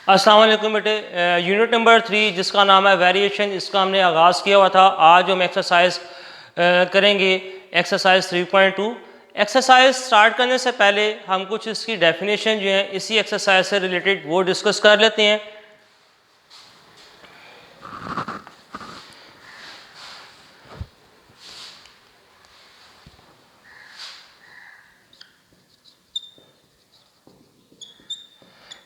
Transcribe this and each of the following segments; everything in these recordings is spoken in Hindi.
अस्सलाम वालेकुम बेटे। यूनिट नंबर 3 जिसका नाम है वेरिएशन, इसका हमने आगाज़ किया हुआ था। आज हम एक्सरसाइज करेंगे एक्सरसाइज 3.2। एक्सरसाइज स्टार्ट करने से पहले हम कुछ इसकी डेफिनेशन जो है इसी एक्सरसाइज से रिलेटेड वो डिस्कस कर लेते हैं।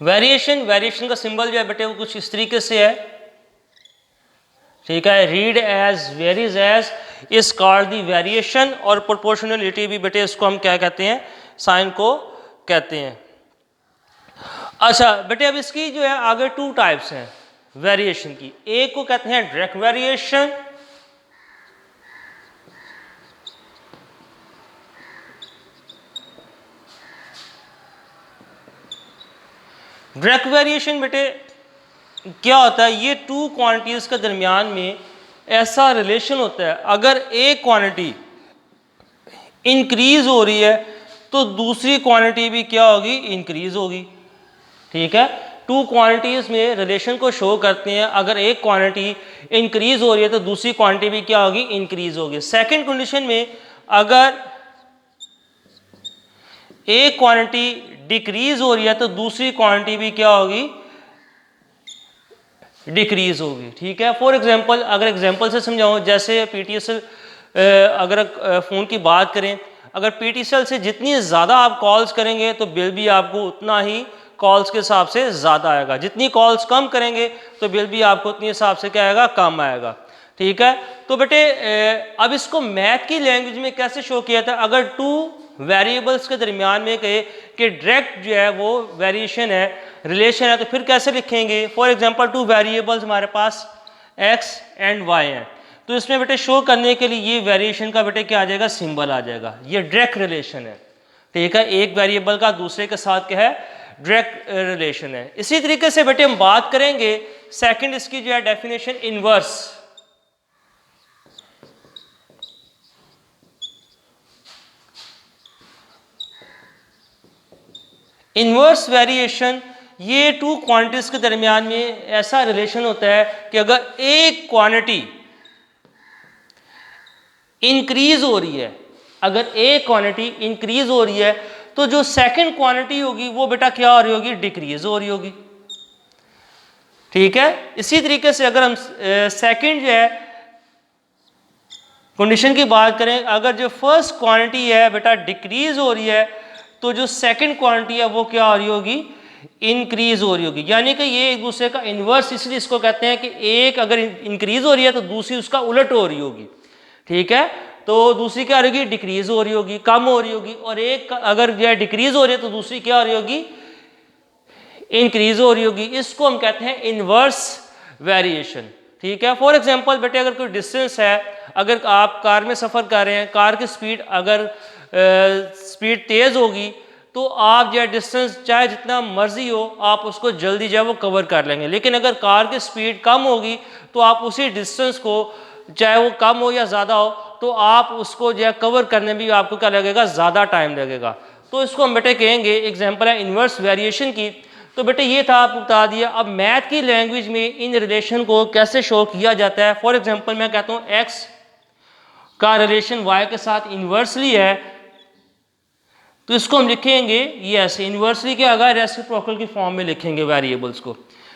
वेरिएशन का सिंबल जो है बेटे वो कुछ इस तरीके से है, ठीक है। Read as varies as is called the variation, और प्रोपोर्शनलिटी भी बेटे इसको हम क्या कहते हैं, साइन को कहते हैं। अच्छा बेटे, अब इसकी जो है आगे 2 टाइप्स हैं वेरिएशन की। एक को कहते हैं डायरेक्ट वेरिएशन, डायरेक्ट वेरिएशन बेटे क्या होता है, ये 2 क्वांटिटीज के दरमियान में ऐसा रिलेशन होता है, अगर एक क्वांटिटी इंक्रीज हो रही है तो दूसरी क्वांटिटी भी क्या होगी, इंक्रीज होगी, ठीक है। 2 क्वांटिटीज में रिलेशन को शो करते हैं, अगर एक क्वांटिटी इंक्रीज हो रही है तो दूसरी क्वांटिटी भी क्या होगी, इंक्रीज होगी। सेकंड कंडीशन में अगर एक क्वांटिटी डिक्रीज हो रही है तो दूसरी क्वांटिटी भी क्या होगी, डिक्रीज होगी, ठीक है। फॉर एग्जांपल, अगर एग्जांपल से समझाऊं, जैसे पीटीएसएल अगर फ़ोन की बात करें, अगर पीटीएसएल से जितनी ज़्यादा आप कॉल्स करेंगे तो बिल भी आपको उतना ही कॉल्स के हिसाब से ज़्यादा आएगा। जितनी कॉल्स कम करेंगे तो बिल भी आपको उतनी हिसाब से क्या आएगा, कम आएगा, ठीक है। तो बेटे अब इसको मैथ की लैंग्वेज में कैसे शो किया था, अगर 2 वेरिएबल्स के दरमियान में कहे कि डायरेक्ट जो है वो वेरिएशन है, रिलेशन है, तो फिर कैसे लिखेंगे। फॉर एग्जांपल 2 वेरिएबल्स हमारे पास x एंड y हैं, तो इसमें बेटे शो करने के लिए ये वेरिएशन का बेटे क्या आ जाएगा, सिंबल आ जाएगा। ये डायरेक्ट रिलेशन है, ठीक है। एक वेरिएबल का दूसरे के साथ क्या है, डायरेक्ट रिलेशन है। इसी तरीके से बेटे हम बात करेंगे सेकंड इसकी जो है डेफिनेशन, इनवर्स। इनवर्स वेरिएशन, ये 2 क्वांटिटीज के दरमियान में ऐसा रिलेशन होता है कि अगर एक क्वांटिटी इंक्रीज हो रही है, अगर एक क्वांटिटी इंक्रीज हो रही है तो जो सेकंड क्वांटिटी होगी वो बेटा क्या हो रही होगी, डिक्रीज हो रही होगी, ठीक है। इसी तरीके से अगर हम सेकंड जो है कंडीशन की बात करें, अगर जो फर्स्ट क्वांटिटी है बेटा डिक्रीज हो रही है तो जो सेकंड क्वांटिटी है वो क्या हो रही होगी, इंक्रीज हो रही होगी। यानी कि ये एक दूसरे का इन्वर्स, इसलिए इसको कहते हैं कि एक अगर इंक्रीज हो रही है तो दूसरी उसका उलट हो रही होगी, ठीक है। तो दूसरी क्या हो रही होगी, डिक्रीज हो रही होगी, कम हो रही होगी, और एक अगर जो है डिक्रीज हो रही है तो दूसरी क्या हो रही होगी, इंक्रीज हो रही होगी। इसको हम कहते हैं इनवर्स वेरिएशन, ठीक है। फॉर एग्जांपल बेटे, अगर कोई डिस्टेंस है, अगर आप कार में सफ़र कर रहे हैं, कार की स्पीड अगर स्पीड तेज़ होगी तो आप जो है डिस्टेंस चाहे जितना मर्जी हो आप उसको जल्दी जो है वो कवर कर लेंगे। लेकिन अगर कार की स्पीड कम होगी तो आप उसी डिस्टेंस को, चाहे वो कम हो या ज़्यादा हो, तो आप उसको जो है कवर करने में भी आपको क्या लगेगा, ज़्यादा टाइम लगेगा। तो इसको हम बेटे कहेंगे, एग्जाम्पल है इन्वर्स वेरिएशन की। तो बेटे ये था, आपको बता दिया। अब मैथ की लैंग्वेज में इन रिलेशन को कैसे शो किया जाता है। फॉर एग्जाम्पल मैं कहता हूँ x का रिलेशन y के साथ इन्वर्सली है, तो इसको हम लिखेंगे ये ऐसे, इन्वर्सली के अगर रेसिप्रोकल की फॉर्म में लिखेंगे वेरिएबल्स को,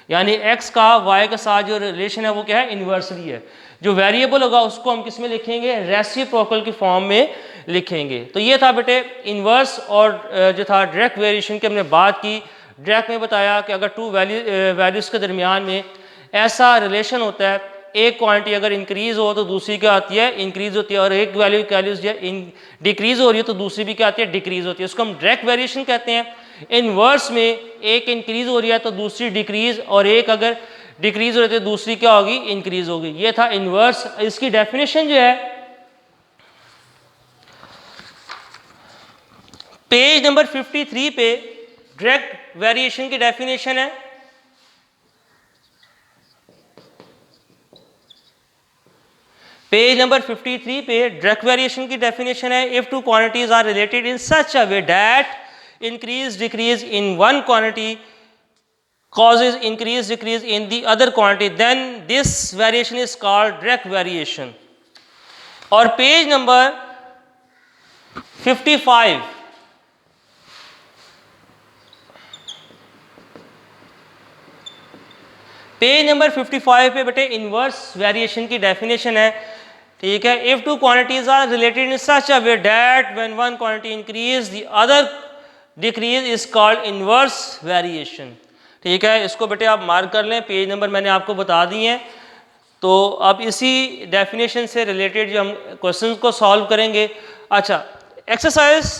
यानी x का y के साथ जो रिलेशन है वो क्या है, इन्वर्सली है। जो वेरिएबल होगा उसको हम किस में लिखेंगे, रेसिप्रोकल की फॉर्म में लिखेंगे। तो ये था बेटे इन्वर्स, और जो था डायरेक्ट वेरिएशन की हमने बात की। डायरेक्ट में बताया कि अगर 2 वैल्यूज़ के दरमियान में ऐसा रिलेशन होता है, एक क्वांटिटी अगर इंक्रीज हो तो दूसरी क्या आती है, इंक्रीज होती है, और एक वैल्यू जो डिक्रीज हो रही है तो दूसरी भी क्या आती है, डिक्रीज होती है। उसको हम डायरेक्ट वेरिएशन कहते हैं। इनवर्स में एक इंक्रीज हो रही है तो दूसरी डिक्रीज, और एक अगर डिक्रीज हो रही है तो दूसरी क्या होगी, इंक्रीज होगी। ये था इनवर्स। इसकी डेफिनेशन जो है पेज नंबर 53 पे डायरेक्ट वेरिएशन की डेफिनेशन है। पेज नंबर 53 पे डायरेक्ट वेरिएशन की डेफिनेशन है, if 2 quantities are related in such a way that increase decrease in one quantity causes increase decrease in the other quantity, then this variation is called direct variation. और पेज नंबर 55, पेज नंबर 55 पे बेटे इनवर्स वेरिएशन की डेफिनेशन है, ठीक है। If two quantities are related in such a way that when one quantity increase the other decrease is called inverse variation, ठीक है। इसको बेटे आप मार्क कर लें, पेज नंबर मैंने आपको बता दिए हैं। तो अब इसी डेफिनेशन से रिलेटेड जो हम क्वेश्चन को सॉल्व करेंगे। अच्छा, एक्सरसाइज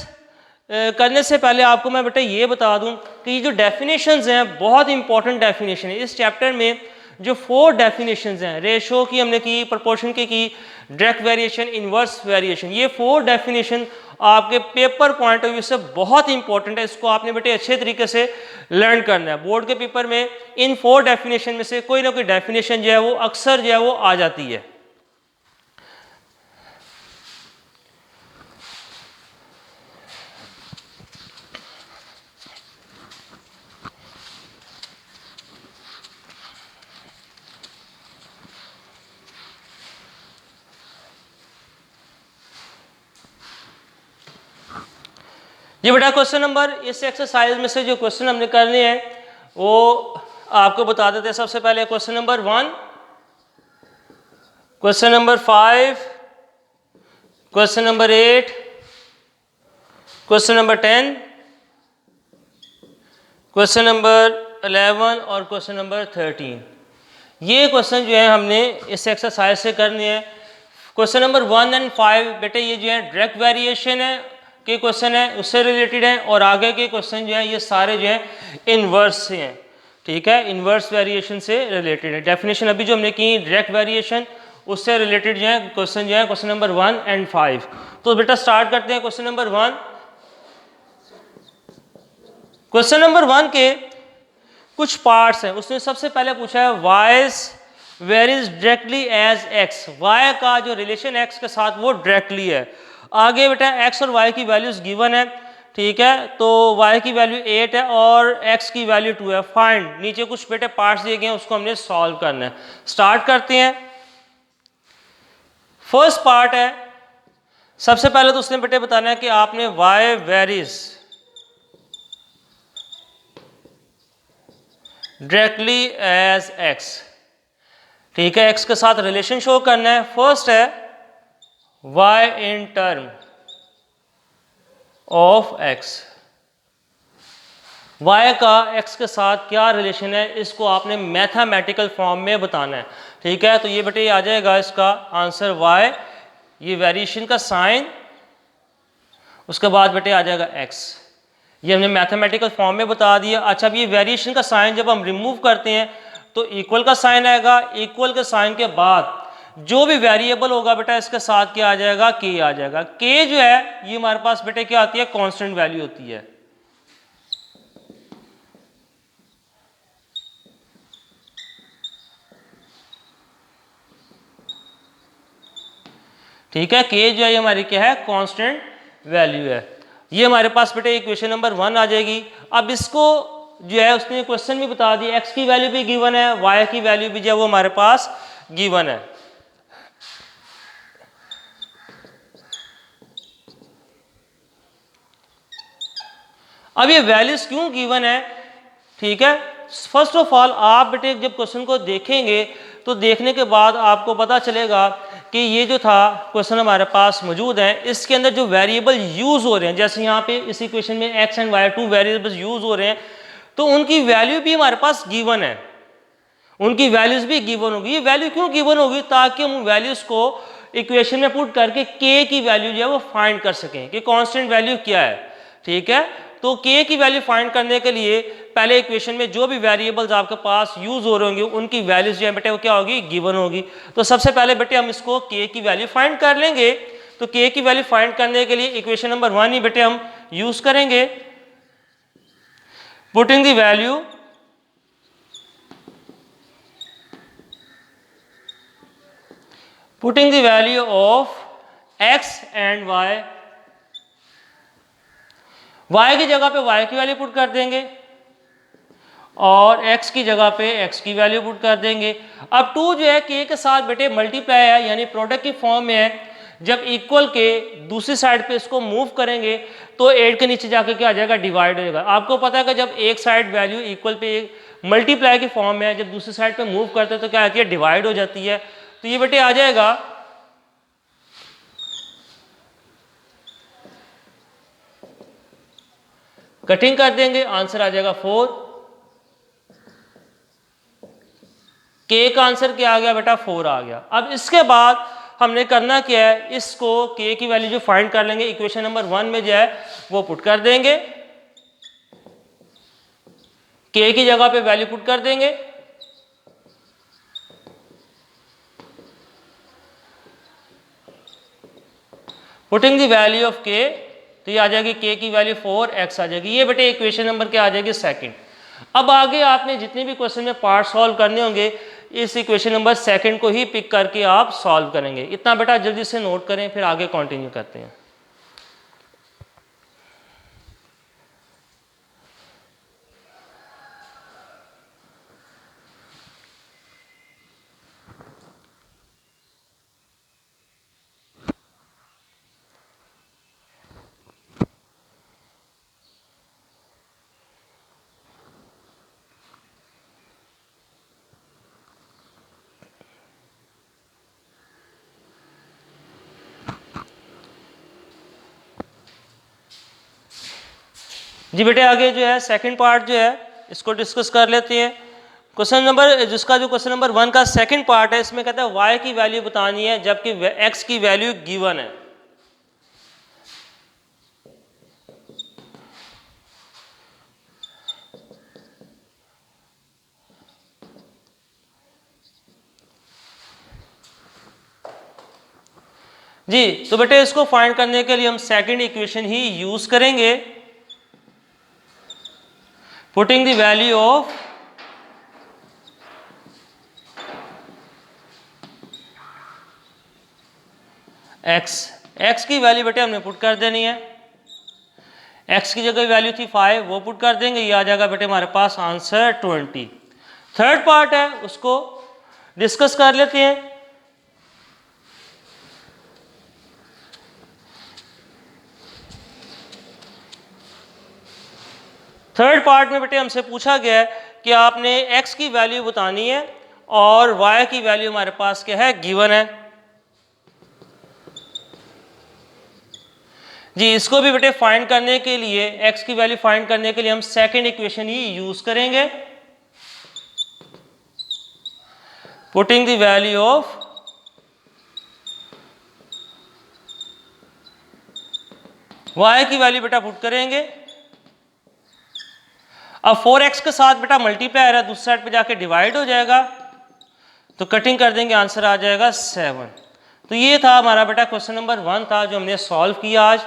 करने से पहले आपको मैं बेटा ये बता दूं कि ये जो डेफिनेशंस हैं बहुत इंपॉर्टेंट डेफिनेशन है। इस चैप्टर में जो 4 डेफिनेशंस हैं, रेशो की हमने की, प्रोपोर्शन की, डायरेक्ट वेरिएशन, इनवर्स वेरिएशन, ये 4 डेफिनेशन आपके पेपर पॉइंट ऑफ व्यू से बहुत इंपॉर्टेंट है। इसको आपने बेटे अच्छे तरीके से लर्न करना है। बोर्ड के पेपर में इन 4 डेफिनेशन में से कोई ना कोई डेफिनेशन जो है वो अक्सर जो है वो आ जाती है। ये बेटा क्वेश्चन नंबर, इस एक्सरसाइज में से जो क्वेश्चन हमने करने हैं वो आपको बता देते हैं। सबसे पहले question number 1, question number 5, question number 8, question number 10, question number 11 और क्वेश्चन नंबर 13। ये क्वेश्चन जो है हमने इस एक्सरसाइज से करने हैं। क्वेश्चन नंबर 1 एंड 5 बेटे ये जो है डायरेक्ट वेरिएशन है के क्वेश्चन है, उससे रिलेटेड है, और आगे के क्वेश्चन जो है ये सारे जो है इनवर्स से हैं, ठीक है, इनवर्स वेरिएशन से रिलेटेड है। डेफिनेशन अभी जो हमने की डायरेक्ट वेरिएशन, उससे रिलेटेड जो है क्वेश्चन जो है क्वेश्चन नंबर 1 एंड 5। तो बेटा स्टार्ट करते हैं क्वेश्चन नंबर 1। क्वेश्चन नंबर 1 के कुछ पार्ट्स हैं। उसने सबसे पहले पूछा है y varies directly as x, y का जो रिलेशन एक्स के साथ वो डायरेक्टली है। आगे बेटा x और y की वैल्यूज गिवन है, ठीक है। तो y की वैल्यू 8 है और x की वैल्यू 2 है। फाइंड, नीचे कुछ बेटे पार्ट्स दिए गए हैं, उसको हमने सॉल्व करना है। स्टार्ट करते हैं। फर्स्ट पार्ट है, सबसे पहले तो उसने बेटे बताना है कि आपने y varies directly as x, ठीक है, x के साथ रिलेशन शो करना है। फर्स्ट है y in term of x, y का x के साथ क्या रिलेशन है, इसको आपने मैथमेटिकल फॉर्म में बताना है, ठीक है। तो ये बेटे आ जाएगा इसका आंसर y, ये वेरिएशन का साइन, उसके बाद बेटे आ जाएगा x, ये हमने मैथमेटिकल फॉर्म में बता दिया। अच्छा, अब ये वेरिएशन का साइन जब हम रिमूव करते हैं तो इक्वल का साइन आएगा। इक्वल के साइन के बाद जो भी वेरिएबल होगा बेटा इसके साथ क्या आ जाएगा, k आ जाएगा। k जो है ये हमारे पास बेटे क्या आती है, कांस्टेंट वैल्यू होती है, ठीक है। k जो है ये हमारी क्या है, कांस्टेंट वैल्यू है। ये हमारे पास बेटे इक्वेशन नंबर 1 आ जाएगी। अब इसको जो है उसने क्वेश्चन भी बता दिया, x की वैल्यू भी गिवन है, y की वैल्यू भी जो है वो हमारे पास गिवन है। अब ये वैल्यूज क्यों गिवन है, ठीक है। फर्स्ट ऑफ ऑल आप बेटे जब क्वेश्चन को देखेंगे तो देखने के बाद आपको पता चलेगा कि ये जो था क्वेश्चन हमारे पास मौजूद है, इसके अंदर जो वेरिएबल यूज हो रहे हैं, जैसे यहाँ पे इस इक्वेशन में x and y 2 variables use हो रहे हैं, तो उनकी वैल्यू भी हमारे पास गिवन है, उनकी वैल्यूज भी गिवन होगी। ये वैल्यू क्यों गिवन होगी, ताकि हम वैल्यूज को इक्वेशन में पुट करके k की वैल्यू जो है वो फाइंड कर सकें कि कांस्टेंट वैल्यू क्या है, ठीक है। तो k की वैल्यू फाइंड करने के लिए पहले इक्वेशन में जो भी वेरिएबल्स आपके पास यूज हो रहे होंगे उनकी वैल्यूज जो है बेटे वो क्या होगी, गिवन होगी। तो सबसे पहले बेटे हम इसको k की वैल्यू फाइंड कर लेंगे। तो k की वैल्यू फाइंड करने के लिए इक्वेशन नंबर 1 ही बेटे हम यूज करेंगे। Putting the value of x and y, y की जगह पे y की वैल्यू पुट कर देंगे और x की जगह पे x की वैल्यू पुट कर देंगे। अब 2 जो है k के साथ बेटे मल्टीप्लाई है यानी प्रोडक्ट की फॉर्म में है, जब इक्वल के दूसरी साइड पे इसको मूव करेंगे तो 8 के नीचे जाके क्या आ जाएगा, डिवाइड हो जाएगा। आपको पता है कि जब एक side value equal pay multiply की फॉर्म में है, जब दूसरी साइड पे मूव करते हैं तो क्या आती है, डिवाइड हो जाती है। तो ये बेटे आ जाएगा कटिंग कर देंगे, आंसर आ जाएगा 4। के का आंसर क्या आ गया बेटा, 4 आ गया। अब इसके बाद हमने करना क्या है, इसको के की वैल्यू जो फाइंड कर लेंगे इक्वेशन नंबर 1 में जो है वो पुट कर देंगे, के की जगह पे वैल्यू पुट कर देंगे। पुटिंग द वैल्यू ऑफ के, तो ये आ जाएगी के की वैल्यू 4x आ जाएगी। ये बेटे इक्वेशन नंबर क्या आ जाएगी, सेकंड। अब आगे आपने जितने भी क्वेश्चन में पार्ट सॉल्व करने होंगे इस इक्वेशन नंबर सेकंड को ही पिक करके आप सॉल्व करेंगे। इतना बेटा जल्दी से नोट करें, फिर आगे कंटिन्यू करते हैं। जी बेटे आगे जो है सेकंड पार्ट जो है इसको डिस्कस कर लेते हैं। क्वेश्चन नंबर जिसका जो क्वेश्चन नंबर 1 का सेकंड पार्ट है, इसमें कहता है y की वैल्यू बतानी है जबकि x की वैल्यू गिवन है। जी तो बेटे इसको फाइंड करने के लिए हम सेकंड इक्वेशन ही यूज करेंगे, putting the value of x की वैल्यू बेटे हमने पुट कर देनी है। x की जगह वैल्यू थी 5, वो पुट कर देंगे, ये आ जाएगा बेटे हमारे पास आंसर 20। थर्ड पार्ट है उसको डिस्कस कर लेते हैं। थर्ड पार्ट में बेटे हमसे पूछा गया है कि आपने x की वैल्यू बतानी है और y की वैल्यू हमारे पास क्या है, गिवन है। जी इसको भी बेटे फाइंड करने के लिए x की वैल्यू फाइंड करने के लिए हम सेकंड इक्वेशन ही यूज करेंगे, putting the value of y की वैल्यू बेटा पुट करेंगे। अब 4x के साथ बेटा मल्टीप्लाई है, दूसरी साइड पे जाके डिवाइड हो जाएगा, तो कटिंग कर देंगे, आंसर आ जाएगा 7। तो ये था हमारा बेटा क्वेश्चन नंबर 1 था जो हमने सॉल्व किया आज।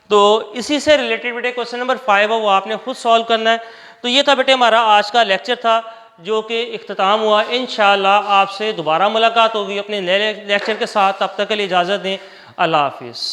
तो इसी से रिलेटेड बेटे क्वेश्चन नंबर 5 है वो आपने खुद सॉल्व करना है। तो ये था बेटे हमारा आज का लेक्चर था जो कि इख्तिताम हुआ। इंशाअल्लाह आपसे दोबारा मुलाकात होगी अपने नए लेक्चर के साथ। तब तक के लिए इजाज़त दें, अल्लाह हाफिज़।